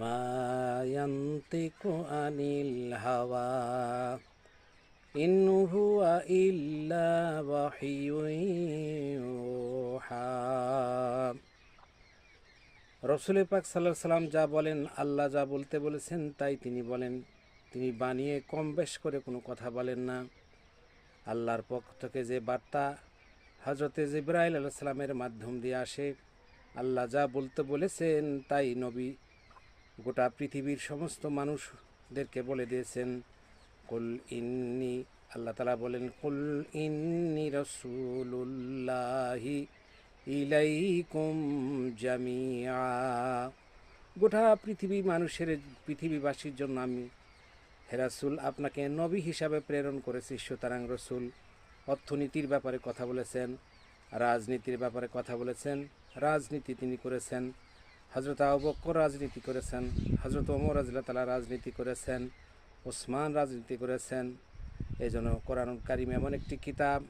মা ইয়ান্তিকু আনিল হাওয়া ইন হুয়া ইল্লা ওয়াহিয়ুন ইউহা। রসুল পাক সাল্লাল্লাহু আলাইহি সাল্লাম যা বলেন, আল্লাহ যা বলতে বলেছেন তাই তিনি বলেন। তিনি বানিয়ে কম বেশ করে কোনো কথা বলেন না। আল্লাহর পক্ষ থেকে যে বার্তা হজরতে জিবরাইল আলাইহিস সালামের মাধ্যম দিয়ে আসে, আল্লাহ যা বলতে বলেছেন তাই নবী গোটা পৃথিবীর সমস্ত মানুষদেরকে বলে দিয়েছেন। কুল ইন্নি, আল্লাহ তাআলা বলেন, কুল ইন্নি রাসূলুল্লাহি ইলাইকুম জামিআ। গোটা পৃথিবীবাসীর জন্য আমি হে রাসূল আপনাকে নবী হিসাবে প্রেরণ করেছি। সুতরাং রসুল অর্থনীতির ব্যাপারে কথা বলেছেন, রাজনীতির ব্যাপারে কথা বলেছেন, রাজনীতি তিনি করেছেন। হজরত আবু বকর রাজনীতি করেছেন, হজরত ওমর রাদিয়াল্লাহু তাআলা রাজনীতি করেছেন, ওসমান রাজনীতি করেছেন। এই জন্য কোরআনুল কারীম এমন একটি কিতাব,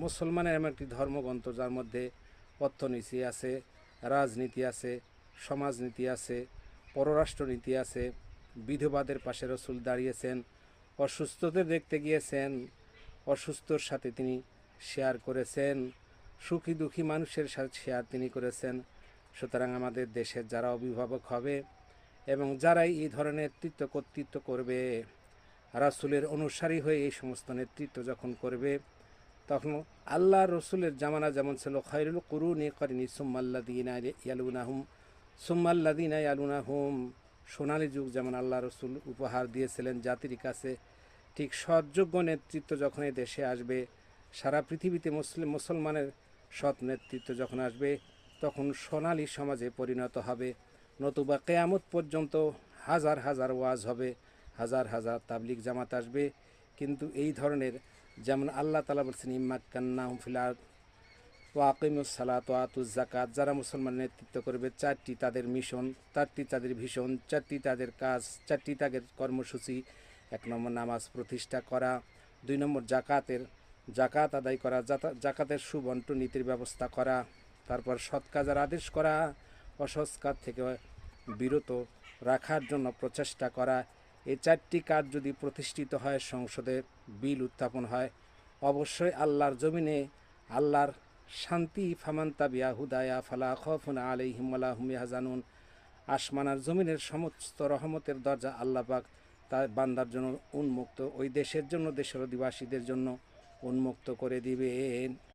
মুসলমানের এমন একটি ধর্মগ্রন্থ যার মধ্যে অর্থনীতি আছে, রাজনীতি আছে, সমাজনীতি আছে, পররাষ্ট্রনীতি আছে। বিধবাদের পাশে রসুল দাঁড়িয়েছেন, অসুস্থদের দেখতে গিয়েছেন, অসুস্থর সাথে তিনি শেয়ার করেছেন, সুখী দুঃখী মানুষের সাথে শেয়ার তিনি করেছেন। সুতরাং আমাদের দেশের যারা অভিভাবক হবে এবং যারাই এই ধরনের কর্তৃত্ব করবে, রাসূলের অনুসারী হয়ে এই সমস্ত নেতৃত্ব যখন করবে, তখন আল্লাহ রসুলের জামানা যেমন ছিল, খায়রুল কুরুনি কারনি সুম্মাল্লাযীনা ইয়ালুনাহুম, সোনালী যুগ যেমন আল্লাহ রসুল উপহার দিয়েছিলেন জাতির কাছে, ঠিক সৎযোগ্য নেতৃত্ব যখন এই দেশে আসবে, সারা পৃথিবীতে মুসলমানের সৎ নেতৃত্ব যখন আসবে, তখন সোনালী সমাজে পরিণত হবে। নতুবা কিয়ামত পর্যন্ত হাজার হাজার ওয়াজ হবে, হাজার হাজার তাবলিগ জামাত আসবে, কিন্তু এই ধরনের, যেমন আল্লাহ তাআলা বলছেন, ইম্মাক্কান্নাহুম ফিল আরদ ওয়া আকিমুস সালাত ওয়া আতুজ যাকাত, যারা মুসলমান নেতৃত্ব করবে, চারটি তাদের মিশন, চারটি তাদের ভিশন, চারটি তাদের কাজ, চারটি তাদের কর্মসূচি। 1 নম্বর নামাজ প্রতিষ্ঠা করা, 2 নম্বর জাকাত আদায় করা, জাকাতের সুবন্টন নীতির ব্যবস্থা করা, তারপর সৎ কাজের আদেশ করা, অসৎ কাজ থেকে বিরত রাখার জন্য প্রচেষ্টা করা। এই চারটি কাজ যদি প্রতিষ্ঠিত হয়, সংসদে বিল উত্থাপন হয়, অবশ্যই আল্লাহর জমিনে আল্লাহর শান্তি, ফামান তাবিয়া হুদায়া ফালা খাউফুন আলাইহিম ওয়ালা হুম ইয়াহজানুন। আসমান আর জমিনের সমস্ত রহমতের দরজা আল্লাহ পাক তার বান্দার জন্য উন্মুক্ত, ওই দেশের জন্য, দেশের অধিবাসীদের জন্য উন্মুক্ত করে দিবেন।